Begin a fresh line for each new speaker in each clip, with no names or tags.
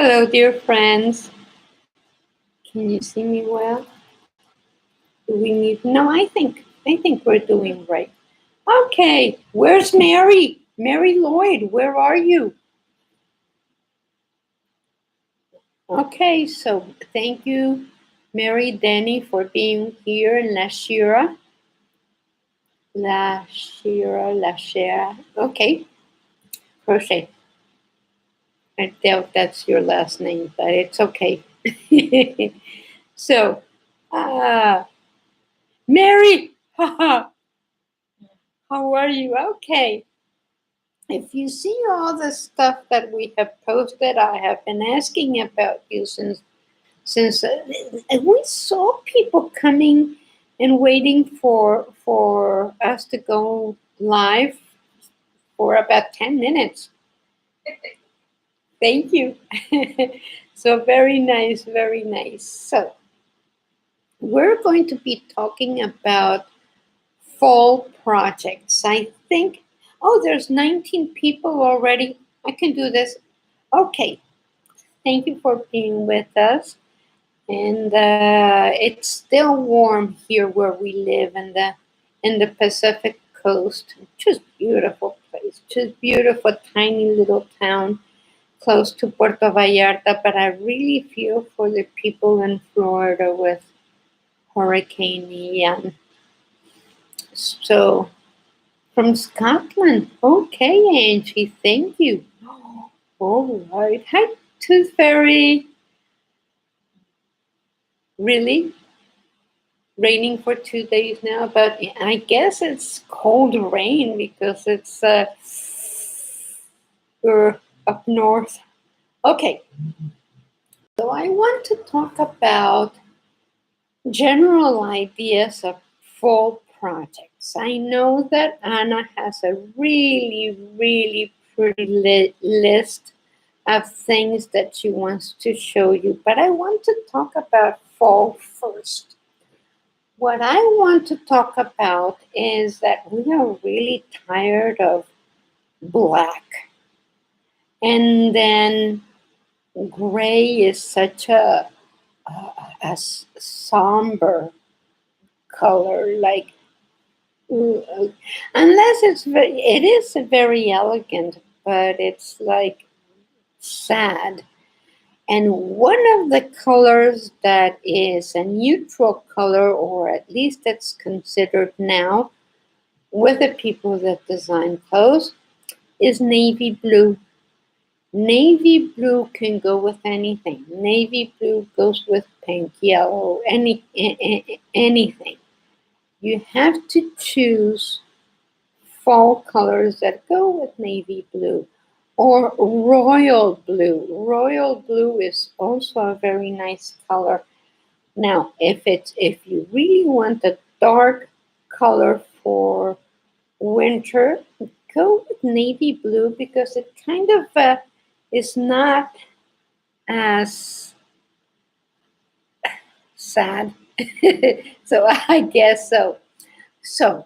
Hello, dear friends. Can you see me well? Do we need? No, I think we're doing right. Okay, where's Mary? Mary Lloyd, where are you? Okay, so thank you, Mary Denny, for being here, and La Shira. Okay, Crochet. I doubt that's your last name, but it's okay. So, uh, Mary, how are you? Okay. If you see all the stuff that we have posted, I have been asking about you since we saw people coming and waiting for us to go live for about 10 minutes. Thank you. So very nice, very nice. So we're going to be talking about fall projects. I think, oh, there's 19 people already. I can do this. Okay, thank you for being with us. And it's still warm here where we live in the Pacific Coast. Just beautiful place, just beautiful tiny little town close to Puerto Vallarta. But I really feel for the people in Florida with Hurricane Ian. So from Scotland, okay, Angie, thank you. All right, hi, Tooth Fairy. Really? Raining for 2 days now, but I guess it's cold rain because it's up north. Okay, so I want to talk about general ideas of fall projects. I know that Anna has a really pretty list of things that she wants to show you, but I want to talk about fall first. What I want to talk about is that we are really tired of black. And then gray is such a somber color, like, unless it is very elegant, but it's like sad. And one of the colors that is a neutral color, or at least it's considered now with the people that design clothes, is navy blue. Navy blue can go with anything. Navy blue goes with pink, yellow, anything. You have to choose fall colors that go with navy blue. Or royal blue. Royal blue is also a very nice color. Now, if you really want a dark color for winter, go with navy blue because it kind of is not as sad. So I guess so. So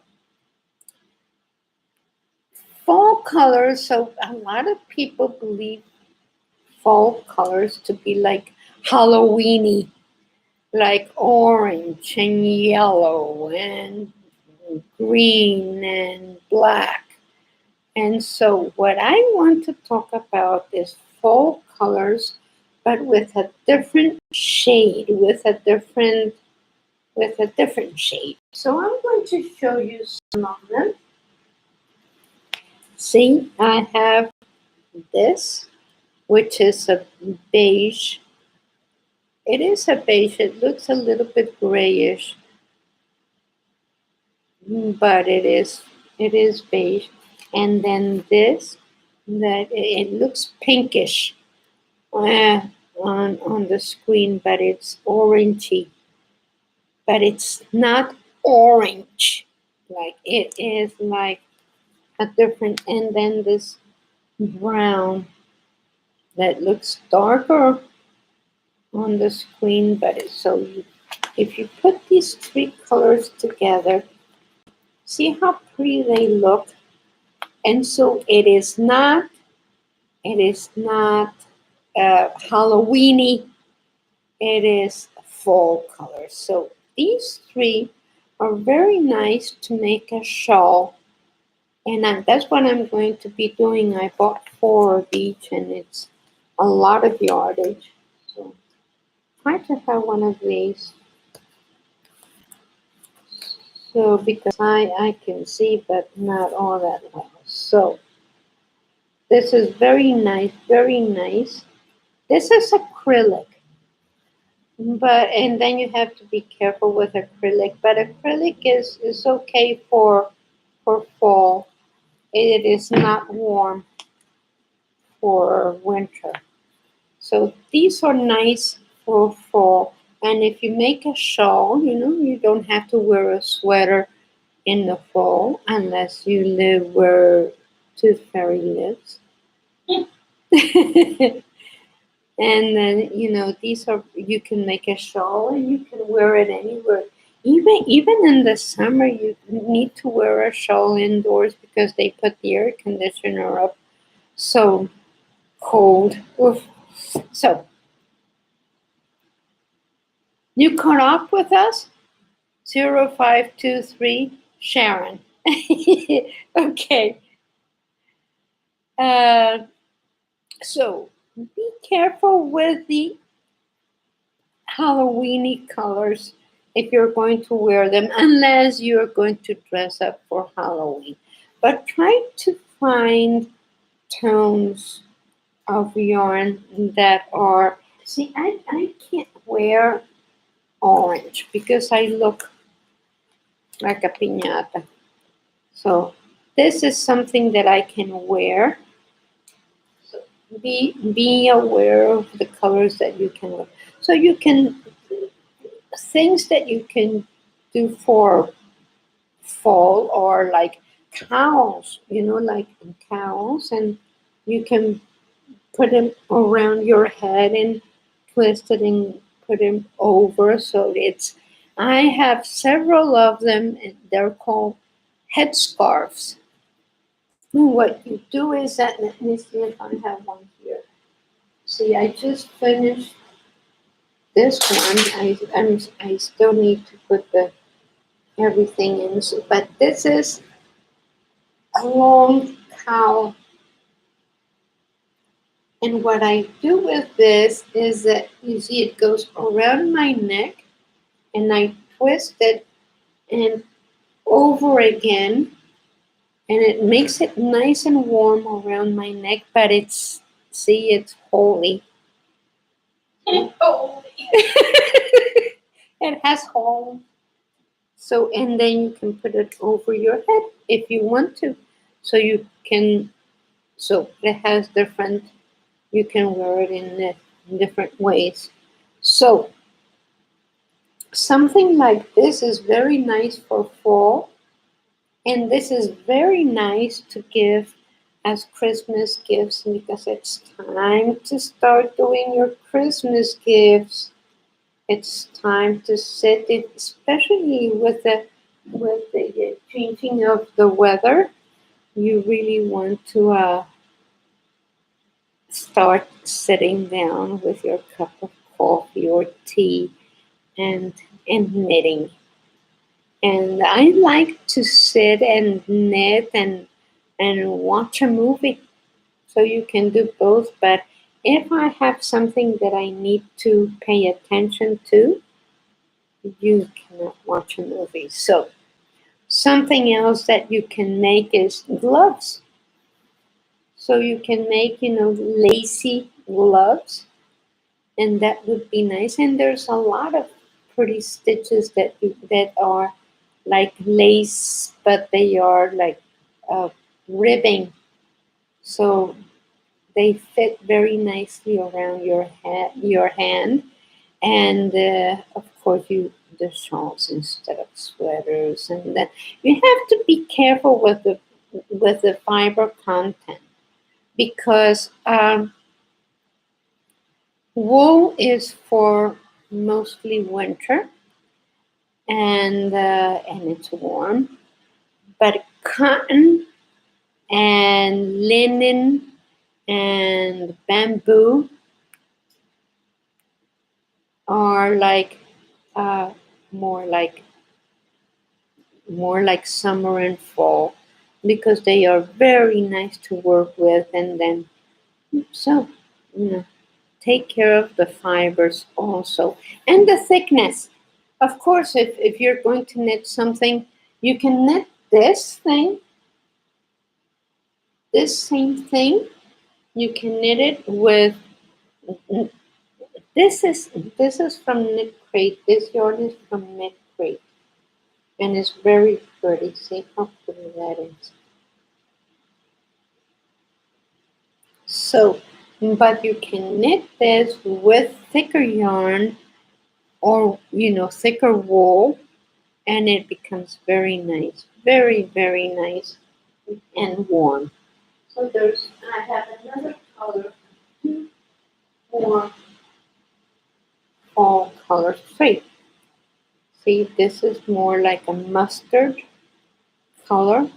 fall colors. So a lot of people believe fall colors to be like Halloweeny, like orange and yellow and green and black. And so what I want to talk about is fall colors, but with a different shade, with a different shade. So I'm going to show you some of them. See, I have this, which is a beige. It is a beige. It looks a little bit grayish, but it is beige. And then this, that it looks pinkish on the screen, but it's orangey. But it's not orange. Like it is like a different. And then this brown that looks darker on the screen, but it's so. If you put these three colors together, see how pretty they look. And so it is not Halloweeny. It is fall colors. So these three are very nice to make a shawl, and that's what I'm going to be doing. I bought four of each, and it's a lot of yardage. So try to have one of these. So because I can see, but not all that well. So this is very nice, very nice. This is acrylic, but and then you have to be careful with acrylic. But acrylic is okay for fall. It is not warm for winter. So these are nice for fall. And if you make a shawl, you don't have to wear a sweater in the fall unless you live where Tooth Fairy lives. And then these are, you can make a shawl and you can wear it anywhere. Even in the summer, you need to wear a shawl indoors because they put the air conditioner up so cold. Oof. So you caught up with us? 0523 Sharon. Okay. Uh, so be careful with the Halloweeny colors if you're going to wear them, unless you're going to dress up for Halloween. But try to find tones of yarn that are. See, I can't wear orange because I look like a piñata. So this is something that I can wear. So be aware of the colors that you can wear. So you can, things that you can do for fall or like cows, like cows, and you can put them around your head and twist it and put them over. So it's, I have several of them. And they're called head scarves. And what you do is that, let me see if I have one here. See, I just finished this one. I still need to put the everything in. So, but this is a long cowl. And what I do with this is that you see it goes around my neck and I twist it and over again, and it makes it nice and warm around my neck, but it's holy. Holy. It has holes. So, and then you can put it over your head if you want to. So you can, so it has different, you can wear it in different ways. So something like this is very nice for fall, and this is very nice to give as Christmas gifts because it's time to start doing your Christmas gifts. It's time to set it, especially with the changing of the weather. You really want to start sitting down with your cup of coffee or tea and knitting. And I like to sit and knit and watch a movie. So you can do both. But if I have something that I need to pay attention to, you cannot watch a movie. So something else that you can make is gloves. So you can make, lacy gloves, and that would be nice. And there's a lot of pretty stitches that are like lace, but they are like uh, ribbing, so they fit very nicely around your hand, and of course you the shawls instead of sweaters, and then you have to be careful with the fiber content because wool is for mostly winter, and it's warm. But cotton and linen and bamboo, are like uh, more like more like summer and fall because they are very nice to work with. And then so you know, take care of the fibers also and the thickness. Of course, if you're going to knit something, you can knit this thing, this same thing. You can knit it with this is this is from Knit Crate. This yarn is from Knit Crate, and it's very pretty. See how pretty that is. So, but you can knit this with thicker yarn or thicker wool, and it becomes very nice, very very nice and warm. So I have another color, more fall color three. See, this is more like a mustard color.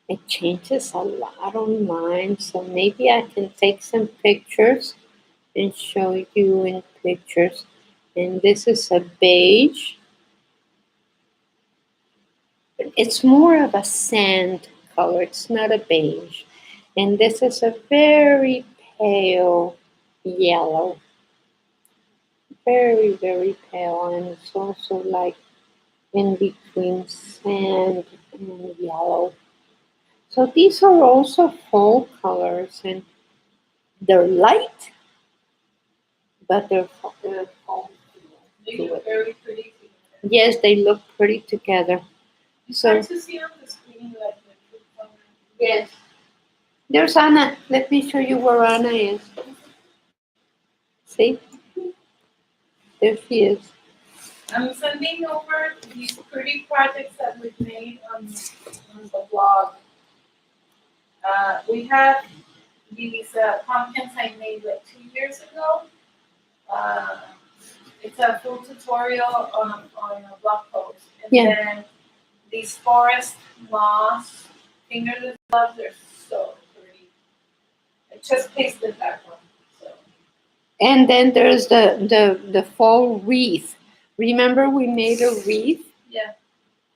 It changes a lot on mine, so maybe I can take some pictures and show you in pictures. And this is a beige. It's more of a sand color. It's not a beige. And this is a very pale yellow. Very, very pale. And it's also like in between sand and yellow. So these are also fall colors and they're light, but they're fall.
They look very pretty together.
Yes, they look pretty together.
It's
So
hard to see on the screen like the true color.
yes. There's Anna. Let me show you where Anna is. See? There she is.
I'm sending over these pretty projects that we've made on the blog. We have these pumpkins I made like 2 years ago. Uh, it's a full tutorial on a blog post. And
Yeah.
then these forest moss fingerless gloves are so pretty. I just pasted that one. So
And then there's the fall wreath. Remember we made a wreath?
yeah,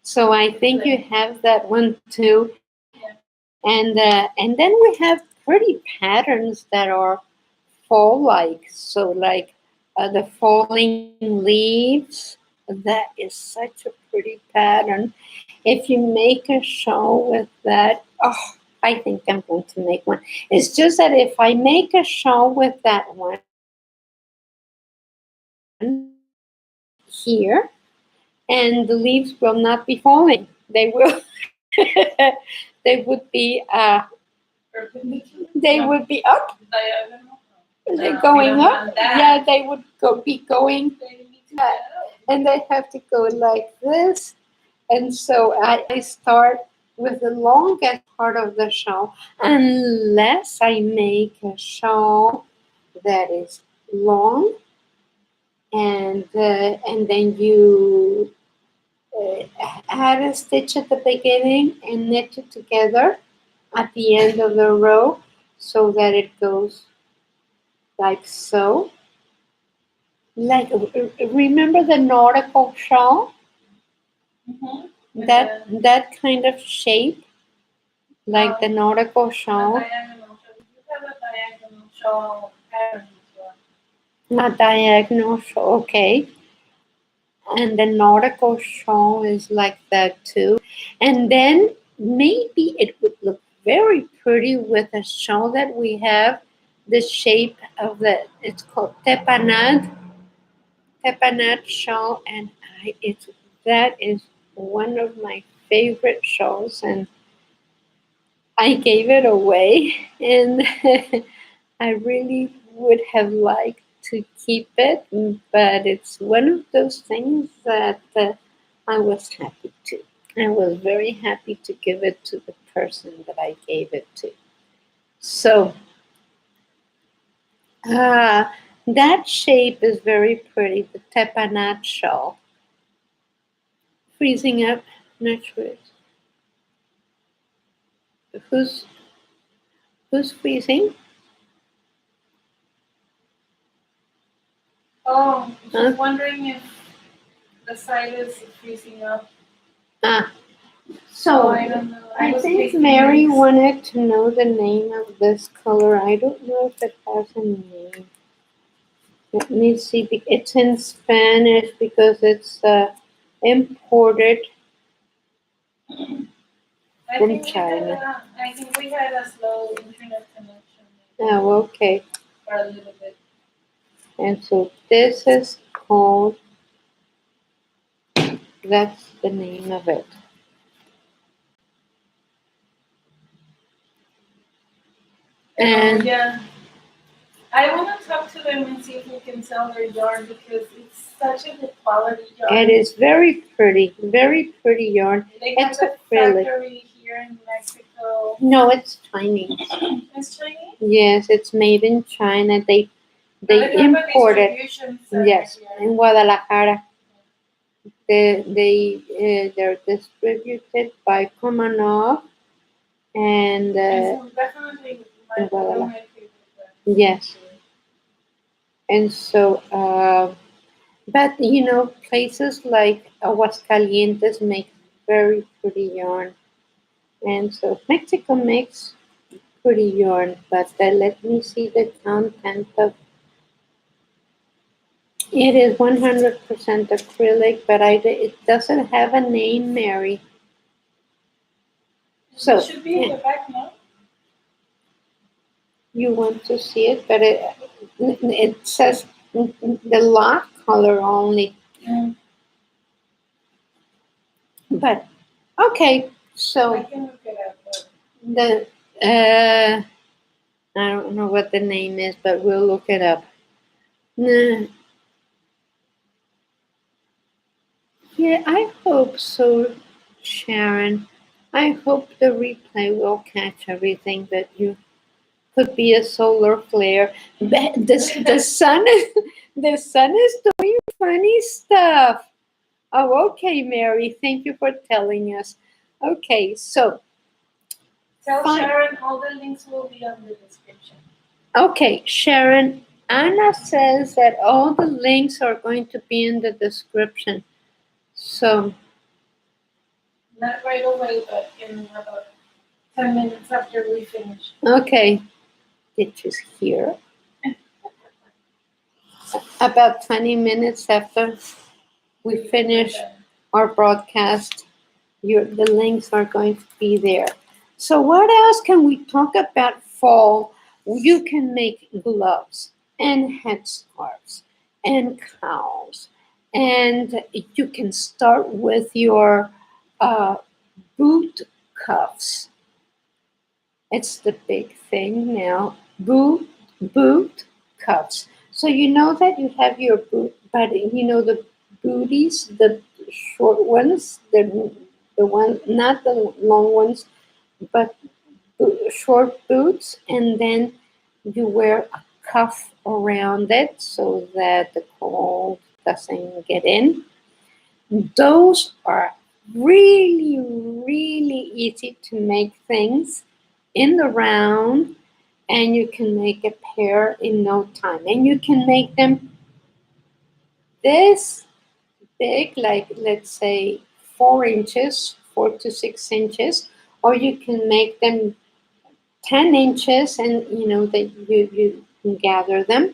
So I think you have that one too.
yeah.
And then we have pretty patterns that are fall like. So like the falling leaves. That is such a pretty pattern. If you make a shawl with that, oh, I think I'm going to make one. It's just that if I make a shawl with that one here, and the leaves will not be falling. They will. They would be.
Perpendicular.
They
No,
would be up.
diagonal.
They're
No, we
going
don't
up.
want that.
Yeah, they would be going,
They need to get up.
and they have to go like this. And so I start with the longest part of the shawl, unless I make a shawl that is long, and then you uh, add a stitch at the beginning and knit it together at the end of the row so that it goes like so. Like remember the nautical shawl?
Mm-hmm.
That kind of shape, like the nautical
A
shawl.
diagonal. So you have a diagonal shawl pattern as well.
A diagonal shawl, okay. And the nautical shawl is like that too. And then maybe it would look very pretty with a shawl that we have the shape of it's called tepanad shawl, and that is one of my favorite shawls, and I gave it away, and I really would have liked to keep it, but it's one of those things that I was happy to. I was very happy to give it to the person that I gave it to. So uh, that shape is very pretty, the tepanat shawl. Freezing up, not sure. Who's who's freezing?
Oh,
Huh?
just wondering if the site is freezing up.
Ah,
So
so
I don't know.
I
was
think
pasting
Mary
links.
wanted to know the name of this color. I don't know if it has a name. Let me see. It's in Spanish because it's imported
I
from
think
China.
we had a slow internet connection
Oh, okay.
for a little bit.
And so this is called, that's the name of it. And
Yeah, I want to talk to them and see if we can sell their yarn because it's such a good quality yarn.
it is very pretty yarn.
They have
It's
a
acrylic.
factory here in Mexico.
No, it's Chinese.
It's Chinese.
Yes, it's made in China. They
They have a
import it.
distribution center
Yes,
here.
in Guadalajara. They're distributed by Komanov and
And so definitely
in
my
Guadalajara.
favorite brand.
Yes, and so but you know places like Aguascalientes make very pretty yarn, and so Mexico makes pretty yarn. But let me see the content of it is 100% acrylic, but it doesn't have a name, Mary. So
It should be in the back, no?
you want to see it, but it says the lot color only.
Mm.
But okay,
I
so
can look it up. But
the I don't know what the name is, but we'll look it up. Nah, yeah, I hope so, Sharon. I hope the replay will catch everything that you could be a solar flare. The sun the sun is doing funny stuff. Oh, okay, Mary. Thank you for telling us. Okay, so
tell
fine.
Sharon all the links will be on the description.
Okay, Sharon. Anna says that all the links are going to be in the description. So
Not right away, but in about 10 minutes after we finish.
okay, did you hear? About 20 minutes after we finish our broadcast, the links are going to be there. So what else can we talk about fall? You can make gloves and headscarves and cowls, and you can start with your uh, boot cuffs. It's the big thing now. Boot cuffs. So you know that you have your boot, but you know the booties, the short ones, the one, not the long ones, but short boots, and then you wear a cuff around it so that the cold doesn't get in. Those are really easy to make things in the round, and you can make a pair in no time. And you can make them this big, like let's say 4 inches, 4 to 6 inches, or you can make them 10 inches and you know that you can gather them.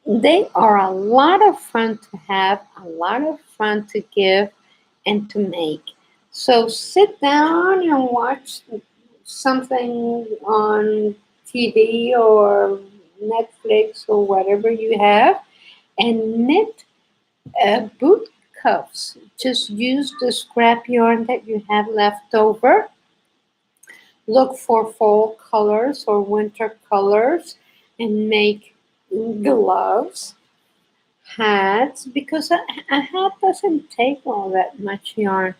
They are a lot of fun to have, a lot of fun to give and to make. So sit down and watch something on TV or Netflix or whatever you have and knit boot cuffs. Just use the scrap yarn that you have left over. Look for fall colors or winter colors and make gloves, hats, because a hat doesn't take all that much yarn.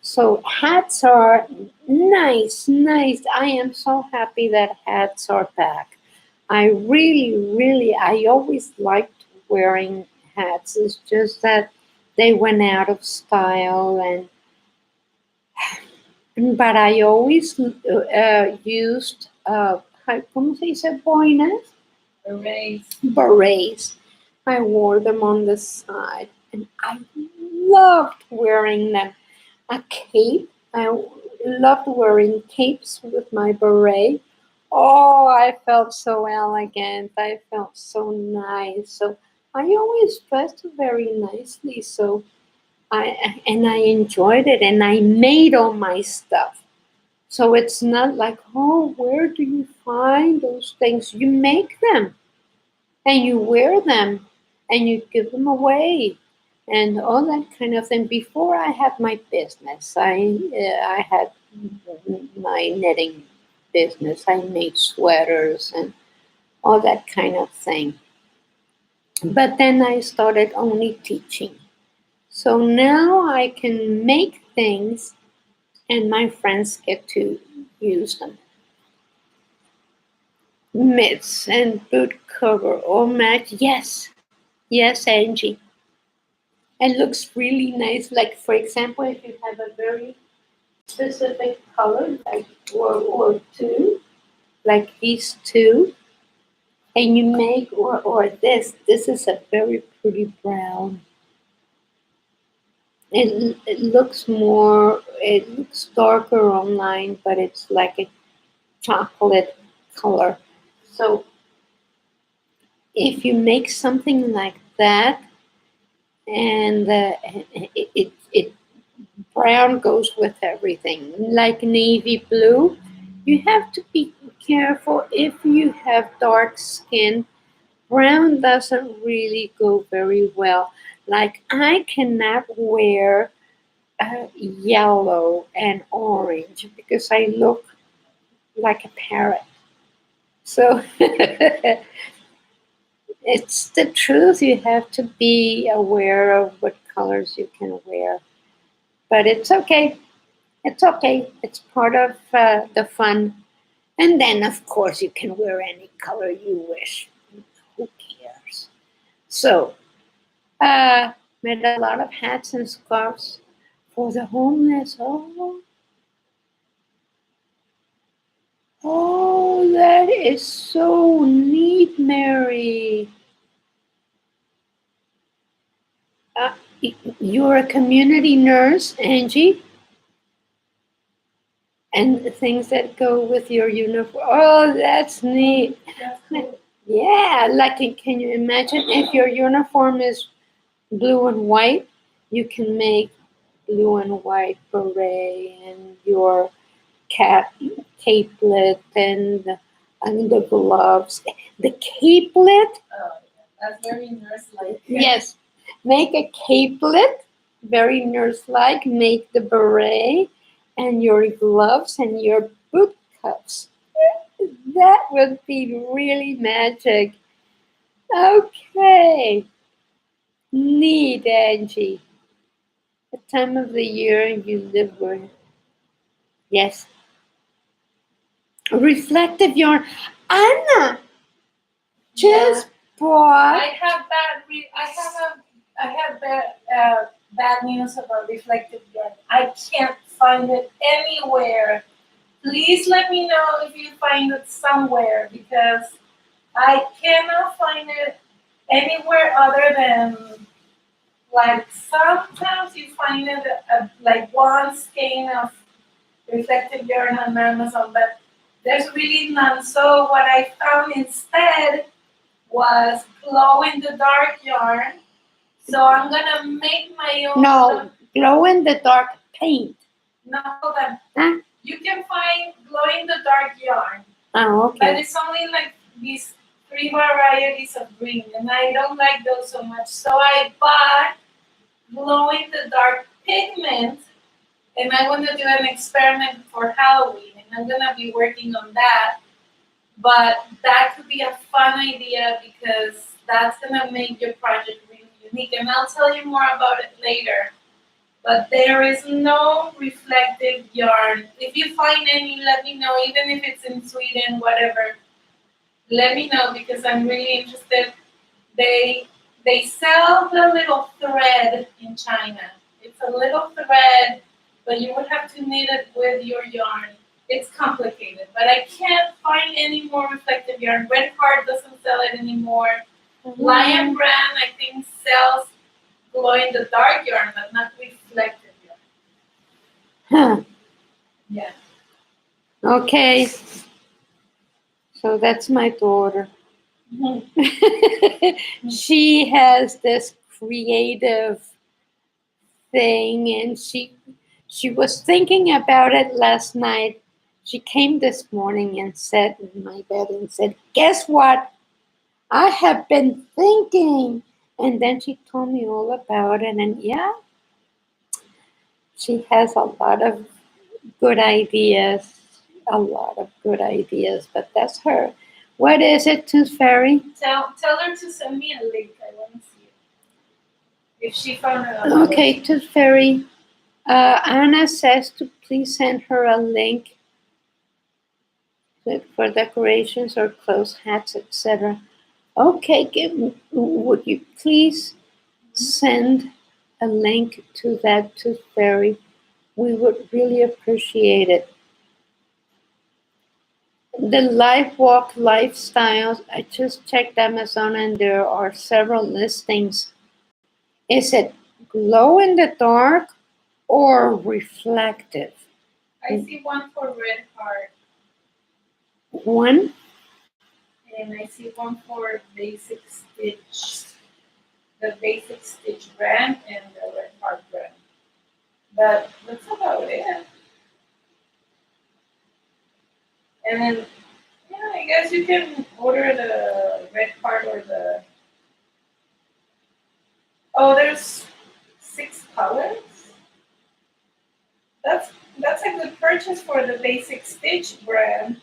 So hats are nice. I am so happy that hats are back. I really, I always liked wearing hats. It's just that they went out of style, but I always used ¿cómo se dice boinas?
Berets.
Berets. I wore them on the side, and I loved wearing them. A cape. I loved wearing capes with my beret. Oh, I felt so elegant. I felt so nice. So I always dressed very nicely. So I enjoyed it, and I made all my stuff. So it's not like, oh, where do you find those things? You make them and you wear them and you give them away and all that kind of thing. Before I had my business, I had my knitting business. I made sweaters and all that kind of thing. But then I started only teaching. So now I can make things and my friends get to use them. Mitts and boot cover or match. Yes, yes, Angie. It looks really nice. Like for example, if you have a very specific color, like or two, like these two, and you make or this is a very pretty brown. It looks more. It looks darker online, but it's like a chocolate color. So if you make something like that, and it brown goes with everything, like navy blue. You have to be careful if you have dark skin. Brown doesn't really go very well. Like I cannot wear yellow and orange because I look like a parrot. So it's the truth. You have to be aware of what colors you can wear. But it's okay. It's okay. It's part of the fun. And then, of course, you can wear any color you wish. Who cares? So, made a lot of hats and scarves for the homeless. Oh, oh, that is so neat, Mary. Uh, you're a community nurse, Angie, and things that go with your uniform. Oh, that's neat.
That's cool.
Yeah, like can you imagine if your uniform is blue and white, you can make blue and white beret and your cap capelet and the gloves. The capelet,
Oh, that's very nurse-like.
yes, make a capelet, very nurse-like. Make the beret and your gloves and your boot cuffs. That would be really magic. Okay, neat, Angie. The time of the year you live with. Yes. Reflective yarn. Anna
Yeah.
just bought.
I have bad. I have bad news about reflective yarn. I can't find it anywhere. Please let me know if you find it somewhere because I cannot find it anywhere other than like sometimes you find it like one skein of reflective yarn on Amazon, but there's really none. So what I found instead was glow in the dark yarn. So I'm gonna make my own.
No, glow in the dark paint.
No, hold on.
Huh?
You can find glow in the dark yarn,
Oh,
but
okay.
it's only like these three varieties of green, and I don't like those so much. So I bought glow in the dark pigment, and I want to do an experiment for Halloween, and I'm gonna be working on that. But that could be a fun idea because that's gonna make your project really unique, and I'll tell you more about it later. But there is no reflective yarn. If you find any, let me know. Even if it's in Sweden, whatever, let me know because I'm really interested. They they sell the little thread in China. It's a little thread, but you would have to knit it with your yarn. It's complicated, but I can't find any more reflective yarn. Red Heart doesn't sell it anymore. Lion Brand, I think, sells glow in the dark yarn, but not reflective yarn.
Huh.
Yeah.
Okay. So that's my daughter. She has this creative thing, and she was thinking about it last night. She came this morning and sat in my bed and said, "Guess what? I have been thinking." And then she told me all about it. And yeah, she has a lot of good ideas. A lot of good ideas, but that's her. What is it, Tooth Fairy?
Tell her to send me a link. I want to see it. If she found it on the
Okay,
website.
Tooth Fairy. Anna says to please send her a link for decorations or clothes, hats, etc. Okay, would you please send a link to that to Fairy? We would really appreciate it. The Life Walk Lifestyles, I just checked Amazon and there are several listings. Is it glow in the dark or reflective?
I see one for red heart,
One.
and I see one for basic stitch, the basic stitch brand and the red heart brand. But that's about it. And then, yeah, I guess you can order the red heart or the. Oh, there's 6 colors. That's that's a good purchase for the basic stitch brand.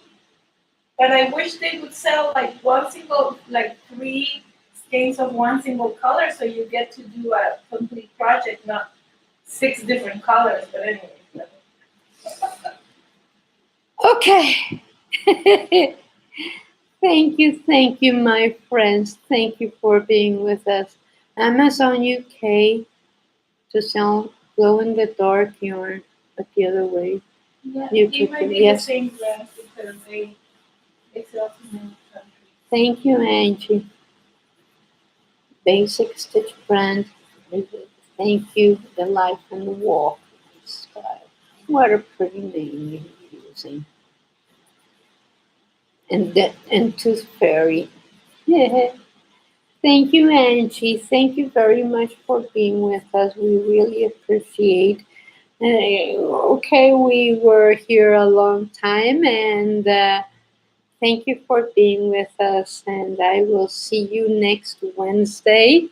But I wish they would sell like one single, like 3 skeins of one single color, so you get to do a complete project, not 6 different colors. But anyway,
Okay. Thank you, my friends. Thank you for being with us. Amazon UK to sell glow in the dark yarn, but the other way.
yeah,
You
it might
could,
be the
yes.
same brand because they sell to many countries.
Thank you, Angie. Basic Stitch brand. Thank you, the Life and the Walk style. What a pretty name you're using. And Tooth Fairy. Yeah. Thank you, Angie. Thank you very much for being with us. We really appreciate. Okay, we were here a long time, and thank you for being with us. And I will see you next Wednesday.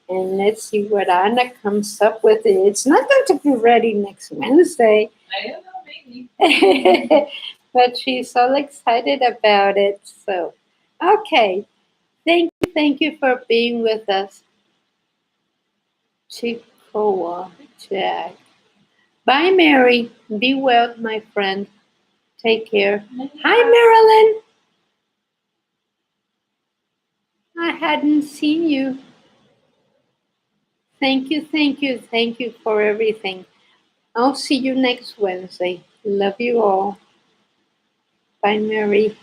And let's see what Anna comes up with. It's not going to be ready next Wednesday,
I don't know, maybe.
but she's all excited about it. So, okay. Thank you for being with us. Chikoa Jack. Bye, Mary. Be well, my friend. Take care. Hi, Marilyn. I hadn't seen you. Thank you for everything. I'll see you next Wednesday. Love you all. Bye, Mary.